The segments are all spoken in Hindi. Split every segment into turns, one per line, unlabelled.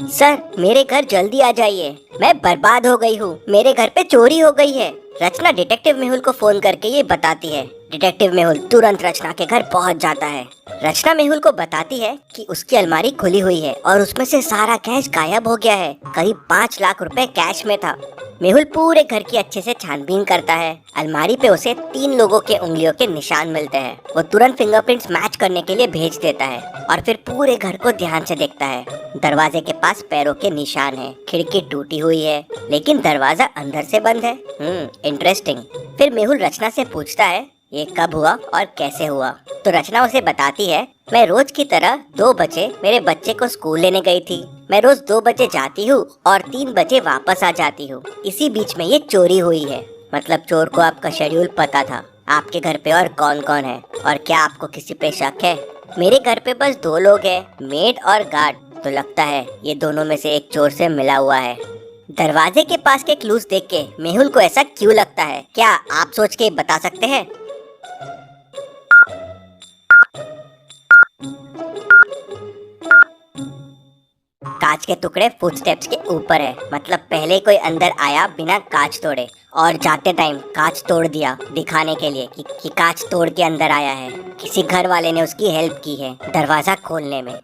सर मेरे घर जल्दी आ जाइए, मैं बर्बाद हो गई हूँ, मेरे घर पे चोरी हो गई है। रचना डिटेक्टिव मेहुल को फोन करके ये बताती है। डिटेक्टिव मेहुल तुरंत रचना के घर पहुँच जाता है। रचना मेहुल को बताती है कि उसकी अलमारी खुली हुई है और उसमें से सारा कैश गायब हो गया है। करीब 5 लाख रुपए कैश में था। मेहुल पूरे घर की अच्छे से छानबीन करता है। अलमारी पे उसे 3 लोगों के उंगलियों के निशान मिलते हैं। वो तुरंत फिंगरप्रिंट्स मैच करने के लिए भेज देता है और फिर पूरे घर को ध्यान से देखता है। दरवाजे के पास पैरों के निशान हैं, खिड़की टूटी हुई है लेकिन दरवाजा अंदर से बंद है। इंटरेस्टिंग। फिर मेहुल रचना से पूछता है ये कब हुआ और कैसे हुआ। तो रचना उसे बताती है, मैं रोज की तरह 2 बजे मेरे बच्चे को स्कूल लेने गई थी। मैं रोज 2 बजे जाती हूँ और 3 बजे वापस आ जाती हूँ। इसी बीच में ये चोरी हुई है। मतलब चोर को आपका शेड्यूल पता था। आपके घर पे और कौन कौन है और क्या आपको किसी पे शक है? मेरे घर पे बस 2 लोग हैं, मेड और गार्ड। तो लगता है ये दोनों में से एक चोर से मिला हुआ है। दरवाजे के पास के क्लूज देख के मेहुल को ऐसा क्यों लगता है, क्या आप सोच के बता सकते हैं? कांच के टुकड़े फुटस्टेप्स के ऊपर है। मतलब पहले कोई अंदर आया बिना कांच तोड़े और जाते टाइम कांच तोड़ दिया दिखाने के लिए कि कांच तोड़ के अंदर आया है। किसी घर वाले ने उसकी हेल्प की है दरवाजा खोलने में।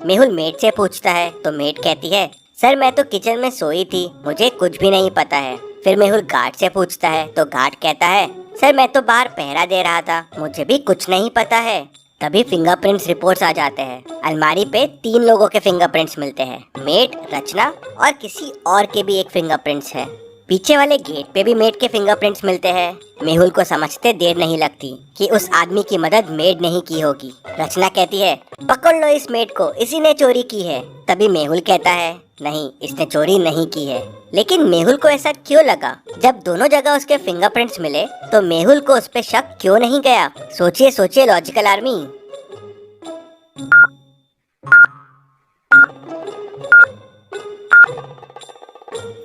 मेहुल मेड से पूछता है तो मेड कहती है, सर मैं तो किचन में सोई थी, मुझे कुछ भी नहीं पता है। फिर मेहुल गार्ड से पूछता है तो गार्ड कहता है, सर मैं तो बाहर पहरा दे रहा था, मुझे भी कुछ नहीं पता है। तभी फिंगरप्रिंट्स रिपोर्ट्स आ जाते हैं। अलमारी पे 3 लोगों के फिंगरप्रिंट्स मिलते हैं, मेड, रचना और किसी और के भी एक फिंगरप्रिंट्स है। पीछे वाले गेट पे भी मेड के फिंगरप्रिंट्स मिलते हैं। मेहुल को समझते देर नहीं लगती कि उस आदमी की मदद मेड नहीं की होगी। रचना कहती है, पकड़ लो इस मेड को, इसी ने चोरी की है। तभी मेहुल कहता है, नहीं इसने चोरी नहीं की है। लेकिन मेहुल को ऐसा क्यों लगा? जब दोनों जगह उसके फिंगरप्रिंट्स मिले तो मेहुल को उस पे शक क्यों नहीं गया? सोचिए सोचिए लॉजिकल आर्मी।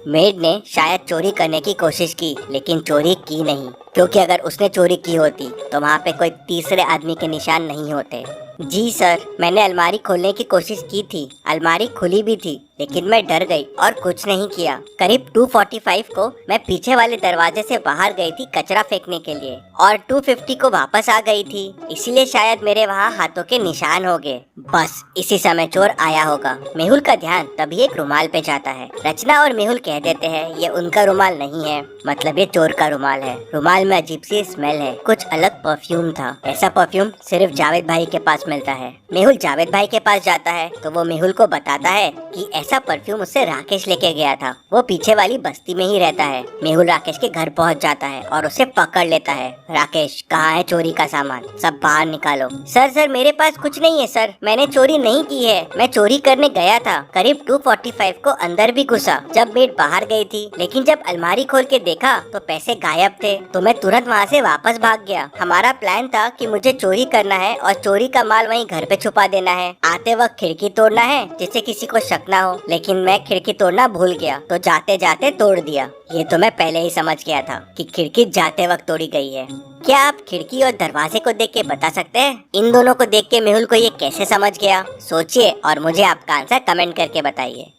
मेड ने शायद चोरी करने की कोशिश की लेकिन चोरी की नहीं, क्योंकि अगर उसने चोरी की होती तो वहाँ पे कोई तीसरे आदमी के निशान नहीं होते। जी सर, मैंने अलमारी खोलने की कोशिश की थी, अलमारी खुली भी थी लेकिन मैं डर गई और कुछ नहीं किया। करीब 2:45 को मैं पीछे वाले दरवाजे से बाहर गई थी कचरा फेंकने के लिए और 2:50 को वापस आ गई थी, इसीलिए शायद मेरे वहाँ हाथों के निशान हो गए। बस इसी समय चोर आया होगा। मेहुल का ध्यान तभी एक रुमाल पे जाता है। रचना और मेहुल कह देते हैं ये उनका रुमाल नहीं है, मतलब ये चोर का रुमाल है। रुमाल में अजीब सी स्मेल है, कुछ अलग परफ्यूम था। ऐसा परफ्यूम सिर्फ जावेद भाई के पास मिलता है। मेहुल जावेद भाई के पास जाता है तो वो मेहुल को बताता है कि ऐसा परफ्यूम उससे राकेश लेके गया था, वो पीछे वाली बस्ती में ही रहता है। मेहुल राकेश के घर पहुंच जाता है और उसे पकड़ लेता है। राकेश, कहाँ है चोरी का सामान, सब बाहर निकालो। सर मेरे पास कुछ नहीं है सर, मैंने चोरी नहीं की है, मैं चोरी करने गया था। करीब 2:45 को अंदर भी घुसा जब मेड बाहर गई थी, लेकिन जब अलमारी खोल के देखा तो पैसे गायब थे, तो मैं तुरंत वहाँ से वापस भाग गया। हमारा प्लान था कि मुझे चोरी करना है और चोरी का माल वहीं घर पे छुपा देना है। आते वक्त खिड़की तोड़ना है जिससे किसी को शक ना हो, लेकिन मैं खिड़की तोड़ना भूल गया तो जाते जाते तोड़ दिया। ये तो मैं पहले ही समझ गया था कि खिड़की जाते वक्त तोड़ी गई है। क्या आप खिड़की और दरवाजे को देख के बता सकते हैं इन दोनों को देख के मेहुल को ये कैसे समझ गया? सोचिए और मुझे आपका आंसर कमेंट करके बताइए।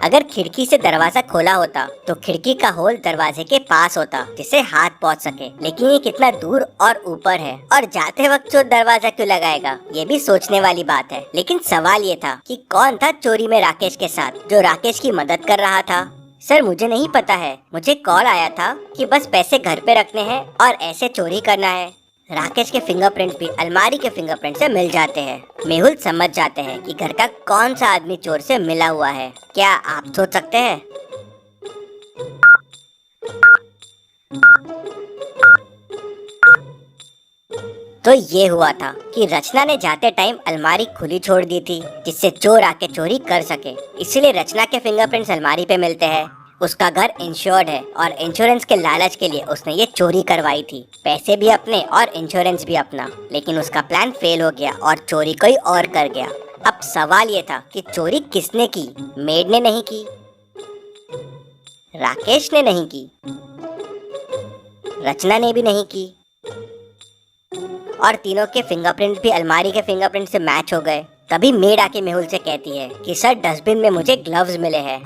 अगर खिड़की से दरवाजा खोला होता तो खिड़की का होल दरवाजे के पास होता जिससे हाथ पहुंच सके, लेकिन ये कितना दूर और ऊपर है और जाते वक्त चोर दरवाजा क्यों लगाएगा? ये भी सोचने वाली बात है। लेकिन सवाल ये था कि कौन था चोरी में राकेश के साथ जो राकेश की मदद कर रहा था? सर मुझे नहीं पता है, मुझे कॉल आया था कि बस पैसे घर पे रखने हैं और ऐसे चोरी करना है। राकेश के फिंगरप्रिंट भी अलमारी के फिंगरप्रिंट से मिल जाते हैं। मेहुल समझ जाते हैं कि घर का कौन सा आदमी चोर से मिला हुआ है। क्या आप सोच सकते हैं? तो ये हुआ था कि रचना ने जाते टाइम अलमारी खुली छोड़ दी थी जिससे चोर आके चोरी कर सके, इसलिए रचना के फिंगरप्रिंट्स अलमारी पे मिलते हैं। उसका घर इंश्योर्ड है और इंश्योरेंस के लालच के लिए उसने ये चोरी करवाई थी, पैसे भी अपने और इंश्योरेंस भी अपना। लेकिन उसका प्लान फेल हो गया और चोरी कोई और कर गया। अब सवाल ये था कि चोरी किसने की? मेड ने नहीं की, राकेश ने नहीं की, रचना ने भी नहीं की, और तीनों के फिंगरप्रिंट भी अलमारी के फिंगरप्रिंट से मैच हो गए। तभी मेड आके मेहुल से कहती है कि सर डस्टबिन में मुझे ग्लव्स मिले हैं।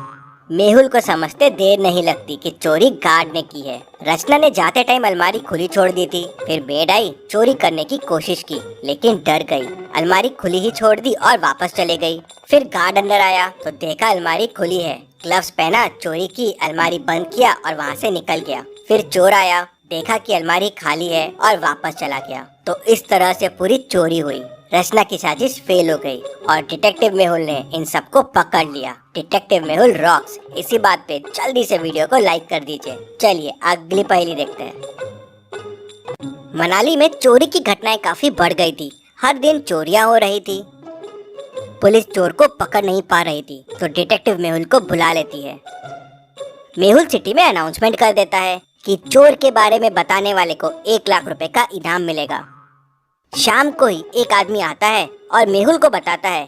मेहुल को समझते देर नहीं लगती कि चोरी गार्ड ने की है। रचना ने जाते टाइम अलमारी खुली छोड़ दी थी। फिर मेड आई, चोरी करने की कोशिश की लेकिन डर गई, अलमारी खुली ही छोड़ दी और वापस चले गई। फिर गार्ड अंदर आया तो देखा अलमारी खुली है, ग्लव्स पहना, चोरी की, अलमारी बंद किया और वहाँ से निकल गया। फिर चोर आया, देखा कि अलमारी खाली है और वापस चला गया। तो इस तरह से पूरी चोरी हुई। रचना की साजिश फेल हो गई और डिटेक्टिव मेहुल ने इन सबको पकड़ लिया। Detective Mehul rocks. इसी बात पे जल्दी से वीडियो को लाइक कर दीजिए। चलिए अगली पहेली देखते हैं। मनाली में चोरी की घटनाएं काफी बढ़ गई थी। हर दिन चोरियां हो रही थी। पुलिस चोर को पकड़ नहीं पा रही थी तो डिटेक्टिव मेहुल को बुला लेती है। मेहुल सिटी में अनाउंसमेंट कर देता है कि चोर के बारे में बताने वाले को 1 लाख रुपए का इनाम मिलेगा। शाम को ही एक आदमी आता है और मेहुल को बताता है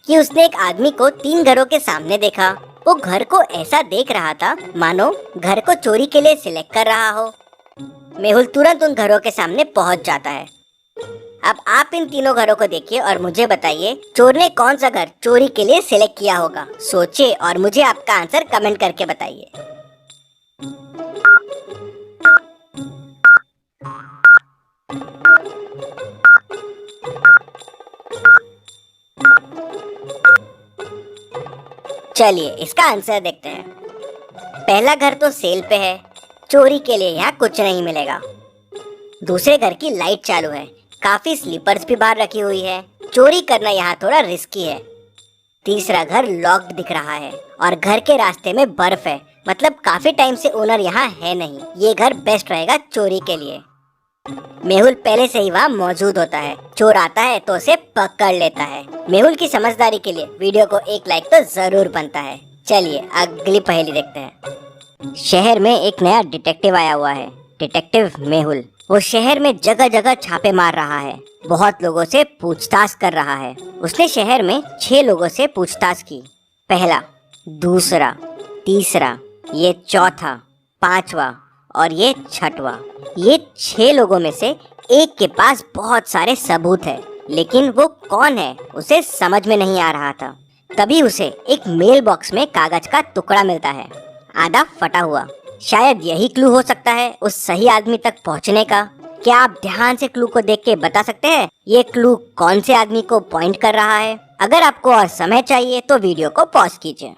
कि उसने एक आदमी को 3 घरों के सामने देखा। वो घर को ऐसा देख रहा था मानो घर को चोरी के लिए सिलेक्ट कर रहा हो। मेहुल तुरंत उन घरों के सामने पहुंच जाता है। अब आप इन तीनों घरों को देखिए और मुझे बताइए चोर ने कौन सा घर चोरी के लिए सिलेक्ट किया होगा। सोचिए और मुझे आपका आंसर कमेंट करके बताइए। चलिए इसका आंसर देखते हैं। पहला घर तो सेल पे है, चोरी के लिए यहाँ कुछ नहीं मिलेगा। दूसरे घर की लाइट चालू है, काफी स्लीपर्स भी बाहर रखी हुई है, चोरी करना यहाँ थोड़ा रिस्की है। तीसरा घर लॉक्ड दिख रहा है और घर के रास्ते में बर्फ है, मतलब काफी टाइम से ओनर यहाँ है नहीं। ये घर बेस्ट रहेगा चोरी के लिए। मेहुल पहले से ही वहाँ मौजूद होता है, चोर आता है तो उसे पकड़ लेता है। मेहुल की समझदारी के लिए वीडियो को 1 लाइक तो जरूर बनता है। चलिए अगली पहेली देखते हैं। शहर में एक नया डिटेक्टिव आया हुआ है, डिटेक्टिव मेहुल। वो शहर में जगह जगह छापे मार रहा है, बहुत लोगों से पूछताछ कर रहा है। उसने शहर में 6 लोगों से पूछताछ की। पहला, दूसरा, तीसरा, ये चौथा, 5वां और ये 6वां। ये 6 लोगों में से एक के पास बहुत सारे सबूत है, लेकिन वो कौन है उसे समझ में नहीं आ रहा था। तभी उसे एक मेल बॉक्स में कागज का टुकड़ा मिलता है, आधा फटा हुआ। शायद यही क्लू हो सकता है उस सही आदमी तक पहुंचने का। क्या आप ध्यान से क्लू को देख के बता सकते हैं ये क्लू कौन से आदमी को पॉइंट कर रहा है? अगर आपको और समय चाहिए तो वीडियो को पॉज कीजिए।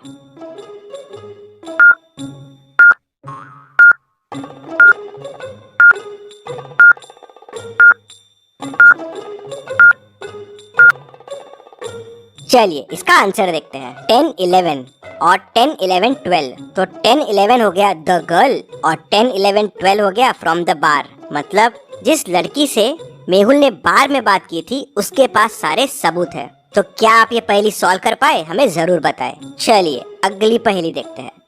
चलिए इसका आंसर देखते हैं। 10, 11 और 10, 11, 12। तो 10, 11 हो गया द गर्ल और 10, 11, 12 हो गया फ्रॉम द बार। मतलब जिस लड़की से मेहुल ने बार में बात की थी उसके पास सारे सबूत है। तो क्या आप ये पहेली सॉल्व कर पाए? हमें जरूर बताएं। चलिए अगली पहेली देखते हैं।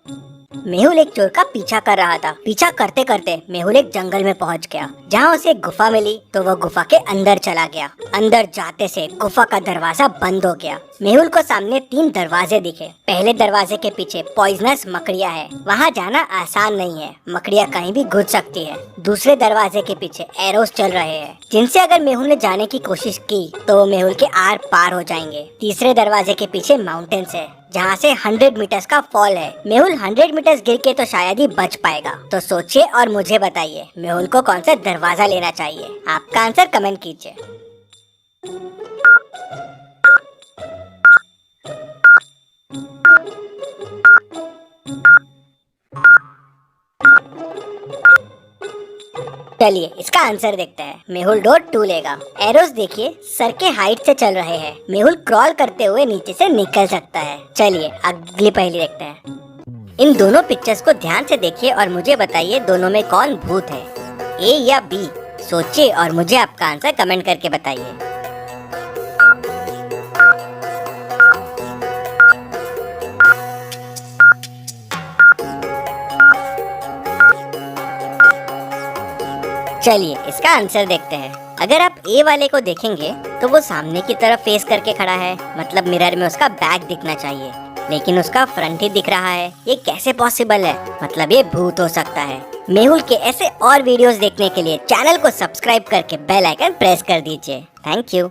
मेहुल एक चोर का पीछा कर रहा था। पीछा करते करते मेहुल एक जंगल में पहुंच गया, जहां उसे एक गुफा मिली। तो वो गुफा के अंदर चला गया। अंदर जाते से गुफा का दरवाजा बंद हो गया। मेहुल को सामने 3 दरवाजे दिखे। पहले दरवाजे के पीछे पॉइजनस मकड़ियाँ है, वहाँ जाना आसान नहीं है, मकड़ियाँ कहीं भी घुस सकती है। दूसरे दरवाजे के पीछे एरोस चल रहे हैं, जिनसे अगर मेहुल ने जाने की कोशिश की तो वो मेहुल के आर पार हो जाएंगे। तीसरे दरवाजे के पीछे माउंटेन्स है, जहाँ से 100 मीटर्स का फॉल है। मेहुल 100 मीटर्स गिर के तो शायद ही बच पाएगा। तो सोचिए और मुझे बताइए मेहुल को कौन सा दरवाजा लेना चाहिए। आपका आंसर कमेंट कीजिए। चलिए इसका आंसर देखते हैं। मेहुल डोर 2 लेगा। एरोस देखिए सर के हाइट से चल रहे हैं। मेहुल क्रॉल करते हुए नीचे से निकल सकता है। चलिए अगली पहेली देखते हैं। इन दोनों पिक्चर्स को ध्यान से देखिए और मुझे बताइए दोनों में कौन भूत है, ए या बी। सोचिए और मुझे आपका आंसर कमेंट करके बताइए। चलिए इसका आंसर देखते हैं। अगर आप ए वाले को देखेंगे तो वो सामने की तरफ फेस करके खड़ा है, मतलब मिरर में उसका बैक दिखना चाहिए, लेकिन उसका फ्रंट ही दिख रहा है। ये कैसे पॉसिबल है? मतलब ये भूत हो सकता है। मेहुल के ऐसे और वीडियोस देखने के लिए चैनल को सब्सक्राइब करके बेल आइकन प्रेस कर दीजिए। Thank you.